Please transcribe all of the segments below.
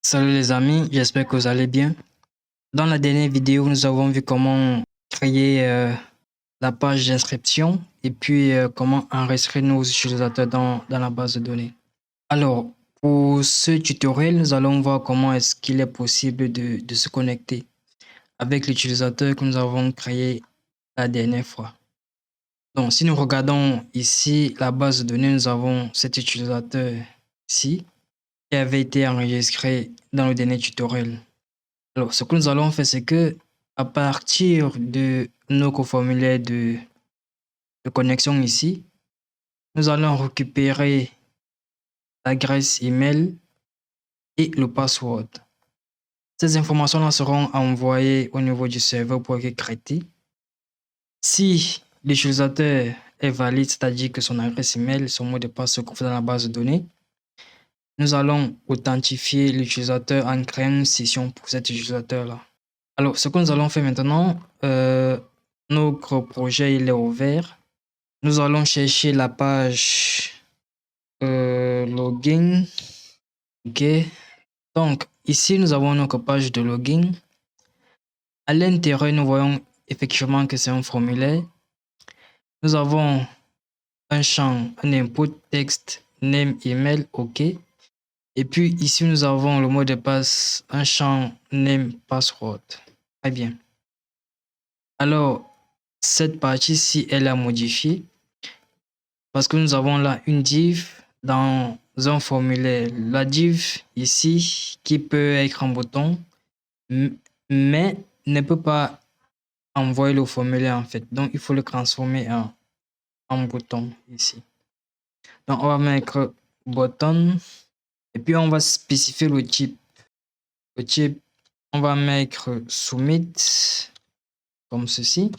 Salut les amis, j'espère que vous allez bien. Dans la dernière vidéo, nous avons vu comment créer la page d'inscription et puis comment enregistrer nos utilisateurs dans la base de données. Alors, pour ce tutoriel, nous allons voir comment est-ce qu'il est possible de se connecter avec l'utilisateur que nous avons créé la dernière fois. Donc, si nous regardons ici la base de données, nous avons cet utilisateur ici qui avait été enregistré dans le dernier tutoriel. Alors, ce que nous allons faire, c'est que à partir de nos coformulaires de connexion ici, nous allons récupérer l'adresse email et le password. Ces informations-là seront envoyées au niveau du serveur pour être traitées. Si l'utilisateur est valide, c'est-à-dire que son adresse email, son mot de passe se trouve dans la base de données, nous allons authentifier l'utilisateur en créant une session pour cet utilisateur-là. Alors, ce que nous allons faire maintenant, notre projet il est ouvert. Nous allons chercher la page login. Ok. Donc, ici, nous avons notre page de login. À l'intérieur, nous voyons effectivement que c'est un formulaire. Nous avons un champ, un input texte, name, email, ok. Et puis ici, nous avons le mot de passe, un champ name, password. Très bien. Alors, cette partie-ci, elle est modifiée parce que nous avons là une div dans un formulaire. La div ici, qui peut être un bouton, mais ne peut pas envoyer le formulaire en fait. Donc, il faut le transformer en bouton ici. Donc, on va mettre button et puis on va spécifier le type. Le type, on va mettre submit comme ceci.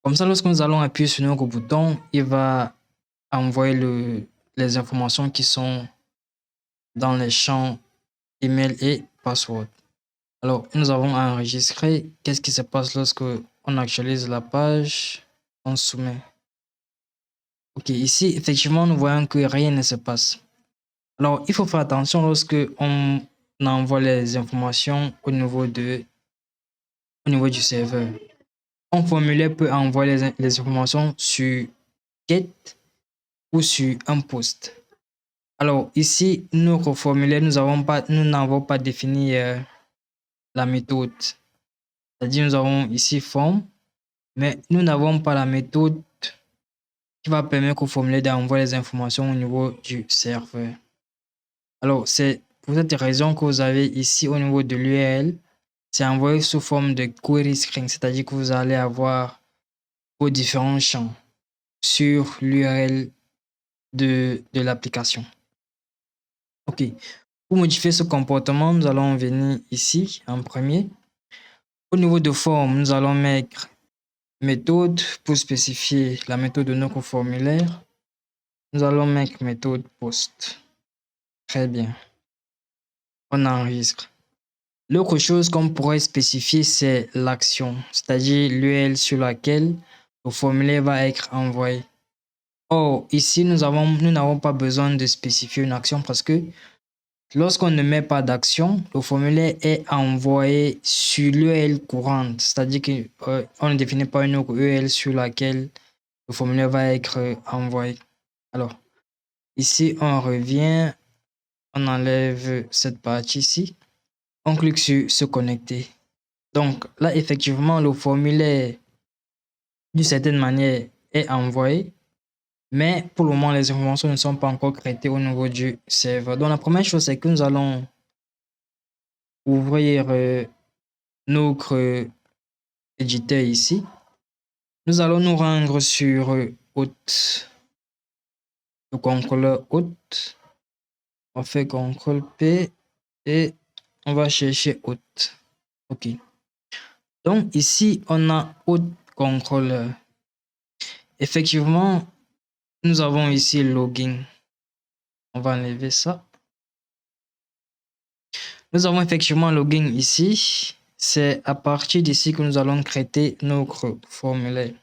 Comme ça, lorsque nous allons appuyer sur notre bouton, il va envoyer les informations qui sont dans les champs email et password. Alors, nous avons enregistré. Qu'est-ce qui se passe lorsque on actualise la page? On soumet. Ok, ici, effectivement, nous voyons que rien ne se passe. Alors, il faut faire attention lorsque on envoie les informations au niveau du serveur. Un formulaire peut envoyer les informations sur get ou sur un post. Alors, ici, notre formulaire, nous n'avons pas défini la méthode. C'est-à-dire, nous avons ici form, mais nous n'avons pas la méthode qui va permettre au formulaire d'envoyer les informations au niveau du serveur. Alors, c'est pour cette raison que vous avez ici au niveau de l'URL, c'est envoyé sous forme de query string, c'est-à-dire que vous allez avoir vos différents champs sur l'URL de l'application. Ok. Pour modifier ce comportement, nous allons venir ici en premier. Au niveau de forme, nous allons mettre méthode pour spécifier la méthode de notre formulaire. Nous allons mettre méthode post. Très bien. On enregistre. L'autre chose qu'on pourrait spécifier, c'est l'action, c'est-à-dire l'URL sur laquelle le formulaire va être envoyé. Or, ici, nous n'avons pas besoin de spécifier une action parce que lorsqu'on ne met pas d'action, le formulaire est envoyé sur l'URL courante, c'est-à-dire qu'on ne définit pas une autre URL sur laquelle le formulaire va être envoyé. Alors, ici, on revient, on enlève cette partie ici, on clique sur se connecter. Donc là, effectivement, le formulaire, d'une certaine manière, est envoyé, mais pour le moment, les informations ne sont pas encore traitées au niveau du serveur. Donc la première chose, c'est que nous allons ouvrir notre éditeur ici. Nous allons nous rendre sur hôte, le contrôleur hôte. On fait CTRL P et on va chercher hôte. OK. Donc ici, on a hôte contrôleur. Effectivement, nous avons ici login. On va enlever ça. Nous avons effectivement login ici. C'est à partir d'ici que nous allons créer notre formulaire.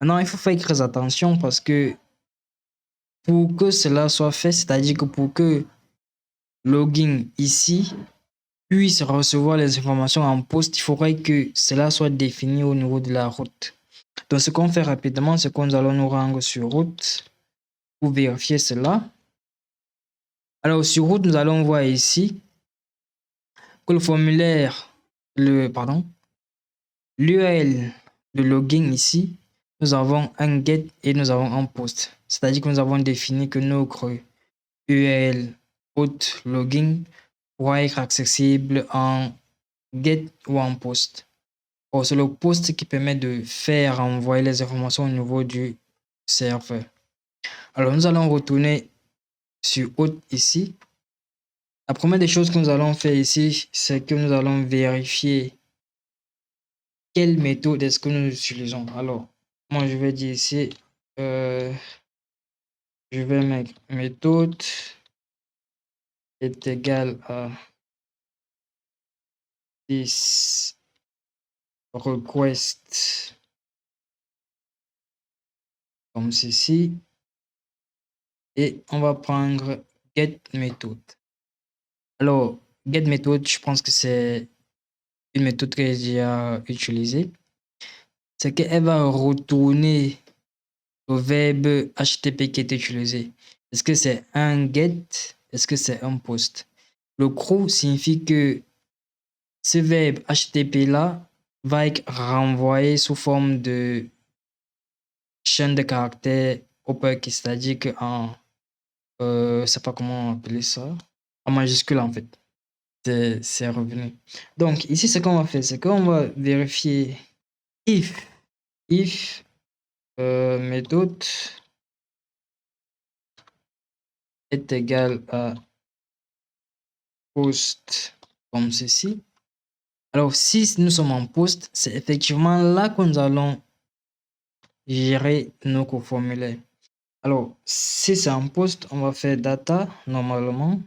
Maintenant, il faut faire très attention parce que pour que cela soit fait, c'est-à-dire que pour que login ici puisse recevoir les informations en poste, il faudrait que cela soit défini au niveau de la route. Donc, ce qu'on fait rapidement, c'est que nous allons nous rendre sur route pour vérifier cela. Alors, sur route, nous allons voir ici que le formulaire, l'URL de login ici, nous avons un get et nous avons un post. C'est-à-dire que nous avons défini que notre URL route login pourra être accessible en get ou en post. C'est le post qui permet de faire envoyer les informations au niveau du serveur. Alors, nous allons retourner sur Hôte ici. La première des choses que nous allons faire ici, c'est que nous allons vérifier quelle méthode est-ce que nous utilisons. Alors, moi, je vais dire ici, je vais mettre méthode est égale à this request comme ceci. Et on va prendre get méthode. Alors, get méthode, je pense que c'est une méthode que j'ai déjà utilisée. C'est qu'elle va retourner le verbe HTTP qui est utilisé. Est-ce que c'est un get? Est-ce que c'est un post? Le crew signifie que ce verbe HTTP là va être renvoyé sous forme de chaîne de caractères uppercase, c'est-à-dire qu'en je sais pas comment appeler ça, en majuscule en fait. C'est revenu. Donc ici, ce qu'on va faire, c'est qu'on va vérifier if méthode est égal à post comme ceci. Alors, si nous sommes en post, c'est effectivement là que nous allons gérer nos coformulaires. Alors, si c'est en post, on va faire data normalement.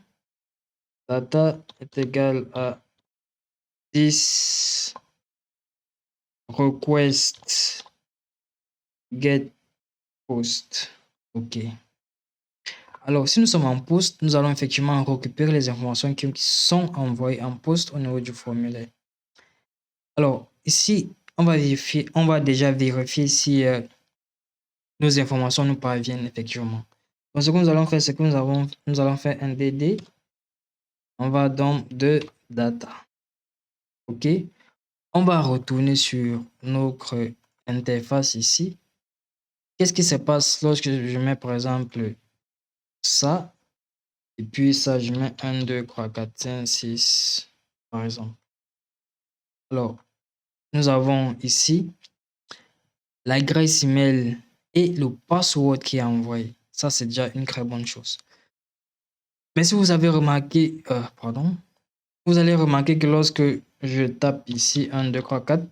Data est égal à this request get post. OK. Alors, si nous sommes en post, nous allons effectivement récupérer les informations qui sont envoyées en post au niveau du formulaire. Alors, ici, on va déjà vérifier si nos informations nous parviennent effectivement. Donc, ce que nous allons faire, c'est que nous allons faire un DD. On va dans de data. OK. On va retourner sur notre interface ici. Qu'est-ce qui se passe lorsque je mets par exemple ça? Et puis ça, je mets 1, 2, 3, 4, 5, 6, par exemple. Alors, nous avons ici l'adresse email et le password qui est envoyé. Ça, c'est déjà une très bonne chose. Mais si vous avez remarqué, vous allez remarquer que lorsque je tape ici 1, 2, 3, 4,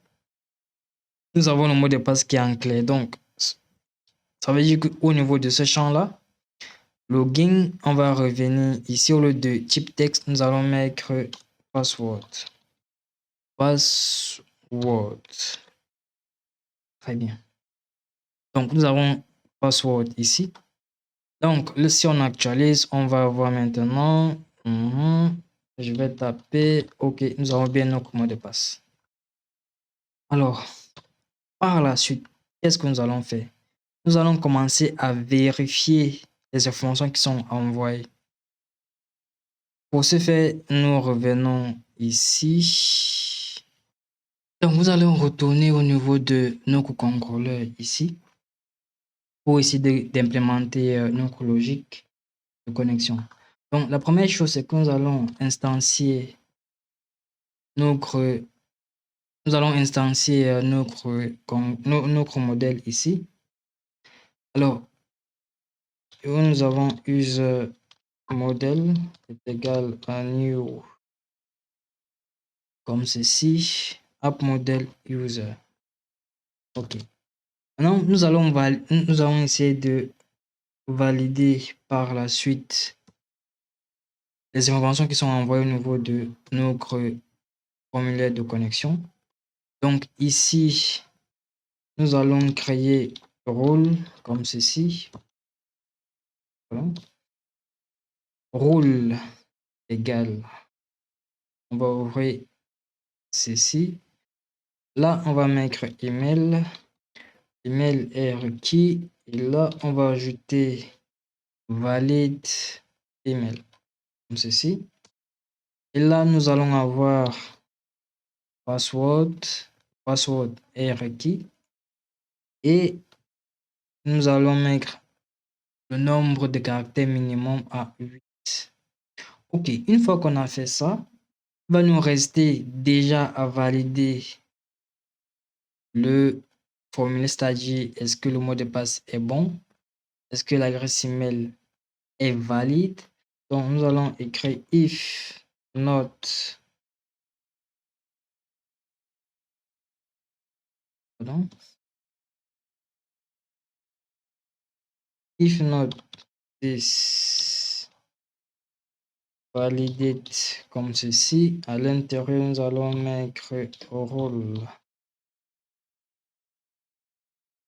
nous avons le mot de passe qui est en clair. Donc, ça veut dire qu'au niveau de ce champ-là, login, on va revenir ici au lieu de type texte, nous allons mettre password. Password. Très bien. Donc, nous avons password ici. Donc, si on actualise, on va voir maintenant. Je vais taper. OK, nous avons bien notre mot de passe. Alors, par la suite, qu'est-ce que nous allons faire? Nous allons commencer à vérifier les informations qui sont envoyées. Pour ce faire, nous revenons ici. Donc, nous allons retourner au niveau de notre contrôleur ici pour essayer d'implémenter notre logique de connexion. Donc, la première chose, c'est que nous allons instancier notre modèle ici. Alors, nous avons user model est égal à new comme ceci, app model user. OK. Maintenant, nous allons essayer de valider par la suite les informations qui sont envoyées au niveau de notre formulaire de connexion. Donc ici, nous allons créer rôle comme ceci. Voilà. Rôle égale. On va ouvrir ceci. Là, on va mettre email. Email est requis. Et là, on va ajouter valide email, comme ceci. Et là, nous allons avoir password. Password est requis. Et nous allons mettre le nombre de caractères minimum à 8. Ok, une fois qu'on a fait ça, il va nous rester déjà à valider le formulaire, c'est-à-dire est-ce que le mot de passe est bon, est-ce que l'adresse email est valide. Donc nous allons écrire if not pardon, if not this validate comme ceci. À l'intérieur, nous allons mettre rôle.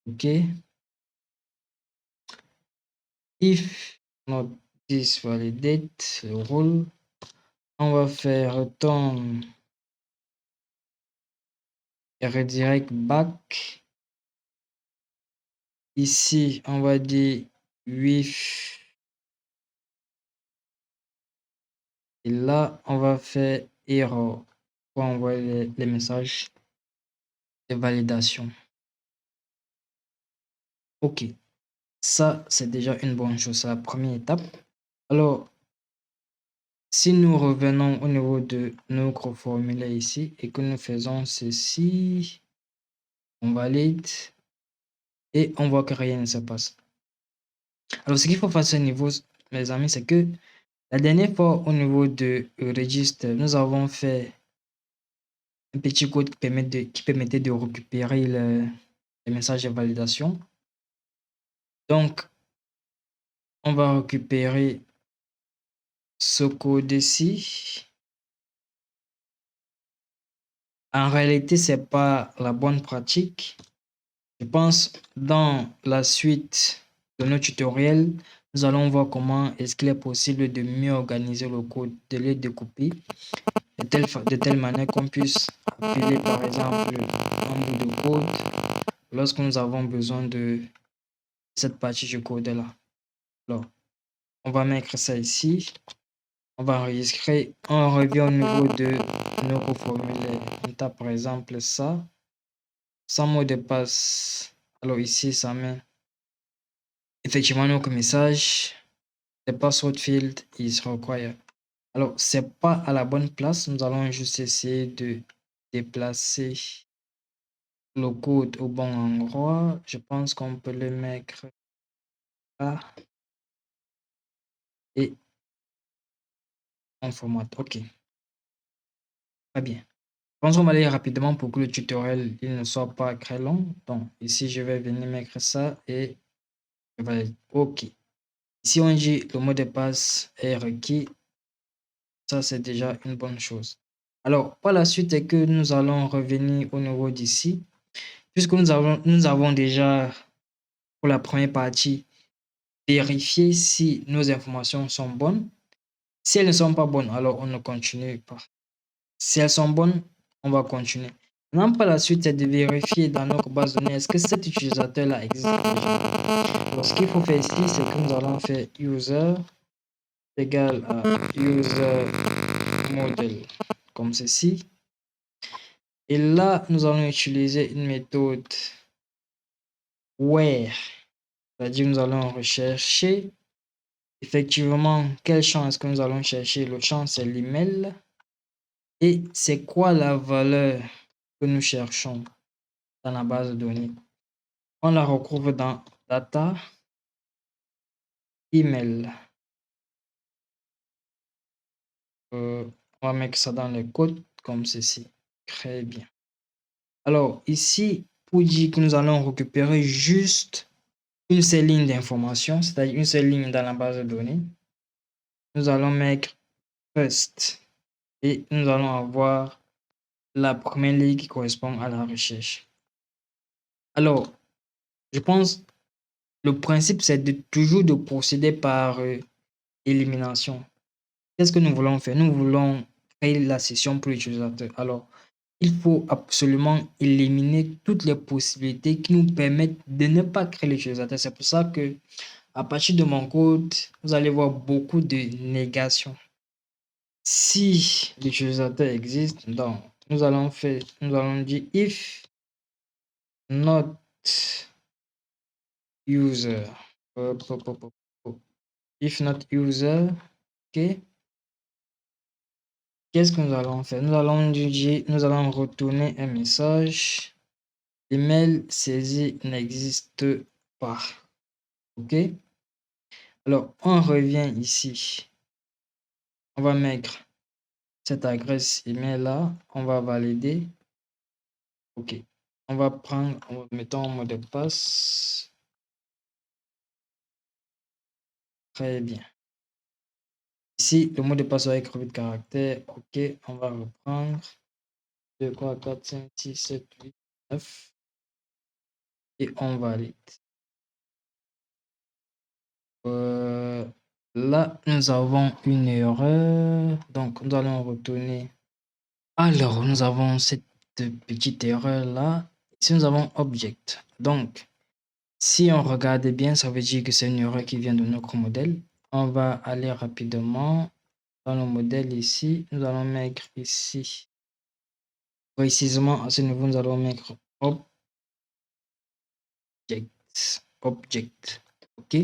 Ok. If not this validate le rôle, on va faire return et redirect back. Ici, on va dire with. Et là, on va faire error pour envoyer les messages de validation. Ok, ça, c'est déjà une bonne chose, c'est la première étape. Alors, si nous revenons au niveau de notre formulaire ici et que nous faisons ceci, on valide et on voit que rien ne se passe. Alors, ce qu'il faut faire à ce niveau, mes amis, c'est que la dernière fois, au niveau de registre, nous avons fait un petit code qui permettait de récupérer les messages de validation. Donc, on va récupérer ce code-ci. En réalité, ce n'est pas la bonne pratique. Je pense dans la suite de nos tutoriels, nous allons voir comment est-ce qu'il est possible de mieux organiser le code, de le découper de telle manière qu'on puisse appeler par exemple un bout de code lorsque nous avons besoin de cette partie du code-là. Alors, on va mettre ça ici. On va enregistrer. On revient au niveau de nos formulaire. On tape par exemple ça. Sans mot de passe. Alors ici, ça met effectivement notre message. The password field is required. Alors, c'est pas à la bonne place. Nous allons juste essayer de déplacer le code au bon endroit. Je pense qu'on peut le mettre là. Et on formate. OK. Très bien. Je pense qu'on va aller rapidement pour que le tutoriel il ne soit pas très long. Donc, ici, je vais venir mettre ça et je vais... OK. Ici, on dit le mot de passe est requis. Ça, c'est déjà une bonne chose. Alors, par la suite, c'est que nous allons revenir au niveau d'ici. Puisque nous avons déjà, pour la première partie, vérifié si nos informations sont bonnes. Si elles ne sont pas bonnes, alors on ne continue pas. Si elles sont bonnes, on va continuer. Maintenant, par la suite, c'est de vérifier dans notre base de données, est-ce que cet utilisateur-là existe déjà. Alors, ce qu'il faut faire ici, c'est que nous allons faire user égale à user model, comme ceci. Et là, nous allons utiliser une méthode where, c'est-à-dire nous allons rechercher effectivement quel champ est-ce que nous allons chercher. Le champ, c'est l'email. Et c'est quoi la valeur que nous cherchons dans la base de données? On la retrouve dans data, email. On va mettre ça dans le code comme ceci. Très bien. Alors ici, pour dire que nous allons récupérer juste une seule ligne d'information, c'est-à-dire une seule ligne dans la base de données, nous allons mettre first et nous allons avoir la première ligne qui correspond à la recherche. Alors, je pense le principe c'est de toujours de procéder par élimination. qu'est-ce que nous voulons faire? Nous voulons créer la session pour l'utilisateur. Alors, il faut absolument éliminer toutes les possibilités qui nous permettent de ne pas créer l'utilisateur. C'est pour ça que à partir de mon code, vous allez voir beaucoup de négations. Si l'utilisateur existe, donc nous allons dire if not user, if not user, ok. Qu'est-ce que nous allons faire? Nous allons retourner un message. L'email saisi n'existe pas. Ok. Alors, on revient ici. On va mettre cette adresse email là. On va valider. Ok. On va prendre, mettons mot de passe. Très bien. Ici, le mot de passe avec revue de caractère. Ok. On va reprendre. 2, 3, 4, 5, 6, 7, 8, 9. Et on valide. Là, nous avons une erreur. Donc, nous allons retourner. Alors, nous avons cette petite erreur-là. Ici, nous avons object. Donc, si on regarde bien, ça veut dire que c'est une erreur qui vient de notre modèle. On va aller rapidement dans le modèle ici. Nous allons mettre ici. Précisément, à ce niveau, nous allons mettre object. OK.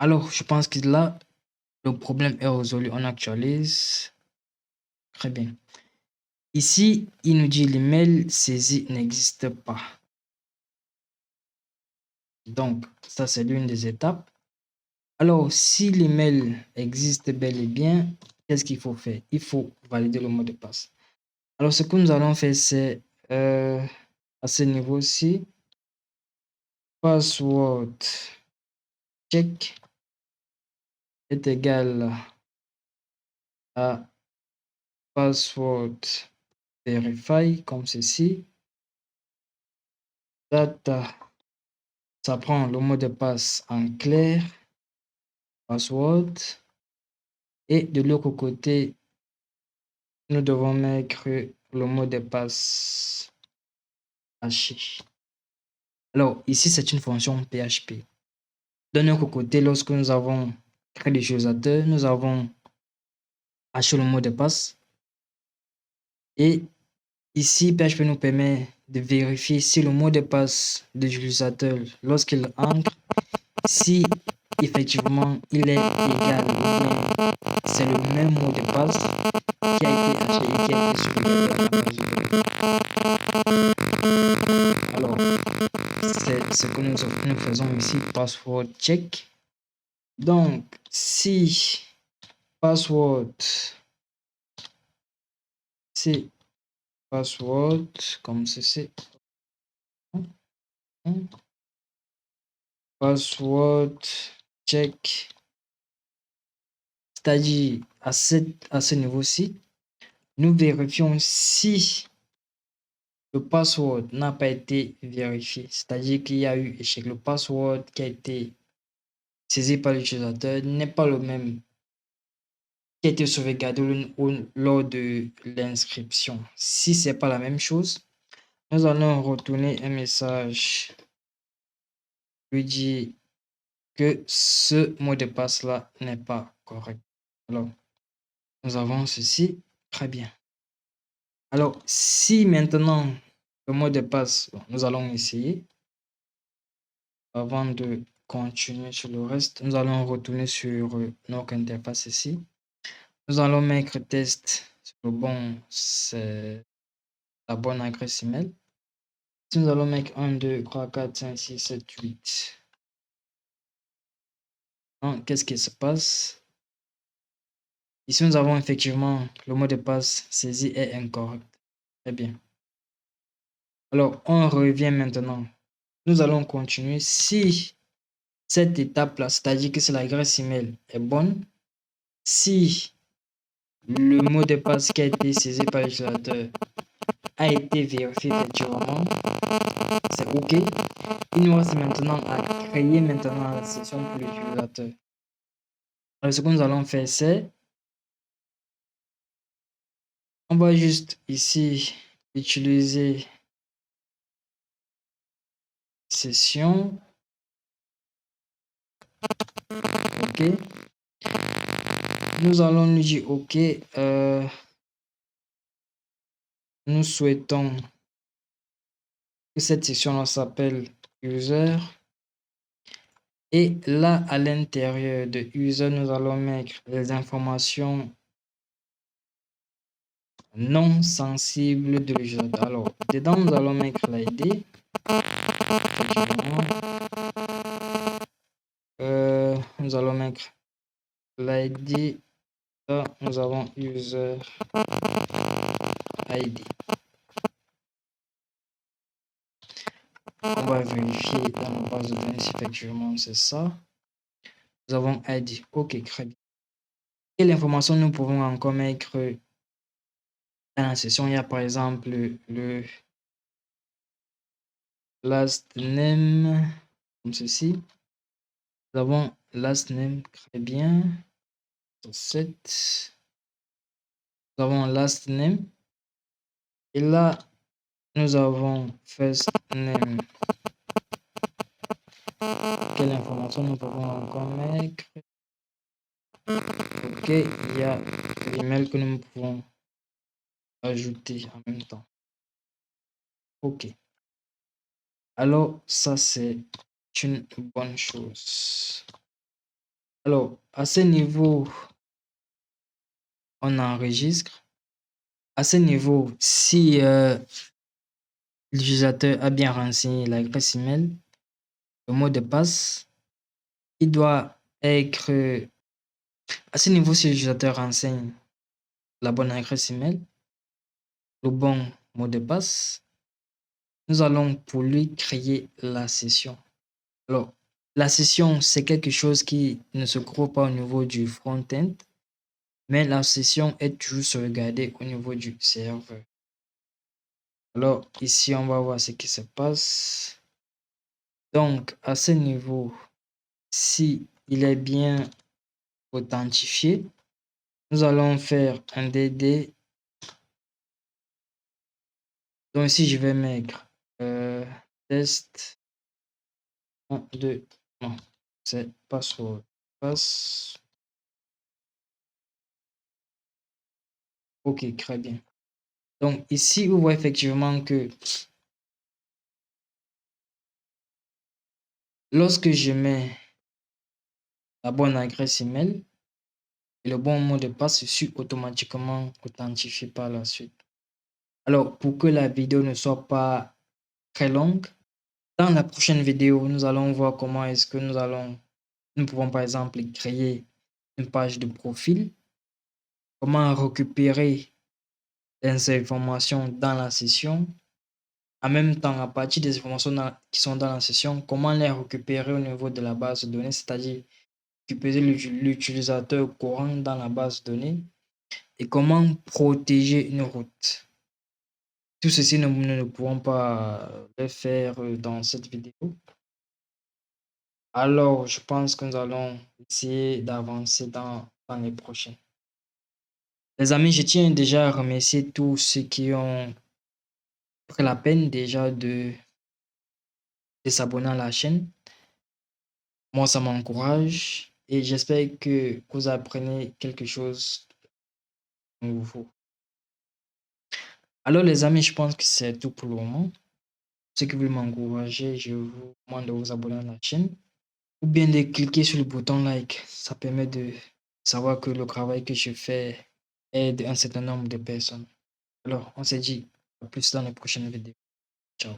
Alors, je pense que là, le problème est résolu. On actualise. Très bien. Ici, il nous dit l'email saisi n'existe pas. Donc, ça, c'est l'une des étapes. Alors, si l'email existe bel et bien, qu'est-ce qu'il faut faire? Il faut valider le mot de passe. Alors, ce que nous allons faire, c'est à ce niveau-ci, password check est égal à password verify, comme ceci. Data, ça prend le mot de passe en clair, password. Et de l'autre côté, nous devons mettre le mot de passe haché. Alors, ici, c'est une fonction PHP. De notre côté, lorsque nous avons créé l'utilisateur, nous avons haché le mot de passe. Et ici, PHP nous permet de vérifier si le mot de passe de l'utilisateur, lorsqu'il entre, si effectivement il est égal ou bien c'est le même mot de passe qui a été haché et qui a été supprimé. Alors, c'est ce que nous faisons ici, password check. Donc, si password, c'est password comme ceci, password check, c'est-à-dire à ce niveau-ci, nous vérifions si le password n'a pas été vérifié, c'est-à-dire qu'il y a eu échec. Le password qui a été saisi par l'utilisateur n'est pas le même qui a été sauvegardé lors de l'inscription. Si ce n'est pas la même chose, nous allons retourner un message lui dire que ce mot de passe là n'est pas correct. Alors, nous avons ceci. Très bien. Alors, si maintenant le mot de passe, nous allons essayer. Avant de continuer sur le reste, nous allons retourner sur notre interface ici. Nous allons mettre test sur le bon, c'est la bonne adresse email. Si nous allons mettre 1, 2, 3, 4, 5, 6, 7, 8. Qu'est-ce qui se passe? Ici, nous avons effectivement le mot de passe saisi est incorrect. Très bien. Alors, on revient maintenant. Nous allons continuer. Si cette étape-là, c'est-à-dire que c'est l'adresse email, est bonne, si le mot de passe qui a été saisi par l'utilisateur a été vérifié effectivement, c'est OK. Il nous reste maintenant à créer maintenant la session pour l'utilisateur. Alors, ce que nous allons faire, c'est On va juste ici utiliser session. OK. Nous allons lui dire OK. Nous souhaitons que cette section-là s'appelle user. Et là, à l'intérieur de user, nous allons mettre les informations non sensibles de l'utilisateur. Alors, dedans, nous allons mettre l'ID. Nous allons mettre l'ID. Là, nous avons user ID. On va vérifier dans la base de données si effectivement c'est ça. Nous avons ID. OK, très bien. Quelle information nous pouvons encore mettre dans la session? Il y a par exemple le last name, comme ceci. Nous avons last name, très bien. 7. Nous avons last name. Et là, nous avons first name. Quelle information nous pouvons encore mettre? OK, il y a l'email que nous pouvons ajouter en même temps. OK. Alors, ça, c'est une bonne chose. Alors, à ce niveau, on enregistre. À ce niveau, si l'utilisateur a bien renseigné l'adresse email, le mot de passe, il doit être... à ce niveau, si l'utilisateur renseigne la bonne adresse email, le bon mot de passe, nous allons pour lui créer la session. Alors, la session, c'est quelque chose qui ne se trouve pas au niveau du front-end, mais la session est toujours sauvegardée au niveau du serveur. Alors, ici, on va voir ce qui se passe. Donc, à ce niveau, si il est bien authentifié, nous allons faire un DD. Donc, ici, je vais mettre test 1, 2, non, c'est password. Passe. OK, très bien. Donc, ici, vous voyez effectivement que lorsque je mets la bonne adresse email et le bon mot de passe, je suis automatiquement authentifié par la suite. Alors, pour que la vidéo ne soit pas très longue, dans la prochaine vidéo, nous allons voir comment est-ce que nous pouvons par exemple créer une page de profil, comment récupérer les informations dans la session, en même temps, à partir des informations qui sont dans la session, comment les récupérer au niveau de la base de données, c'est-à-dire récupérer l'utilisateur courant dans la base de données et comment protéger une route. Tout ceci, nous ne pourrons pas le faire dans cette vidéo. Alors, je pense que nous allons essayer d'avancer dans les prochaines. Les amis, je tiens déjà à remercier tous ceux qui ont pris la peine déjà de s'abonner à la chaîne. Moi, ça m'encourage et j'espère que vous apprenez quelque chose de nouveau. Alors, les amis, je pense que c'est tout pour le moment. Ceux qui veulent m'encourager, je vous demande de vous abonner à la chaîne ou bien de cliquer sur le bouton like. Ça permet de savoir que le travail que je fais aide un certain nombre de personnes. Alors, on se dit à plus dans les prochaines vidéos. Ciao.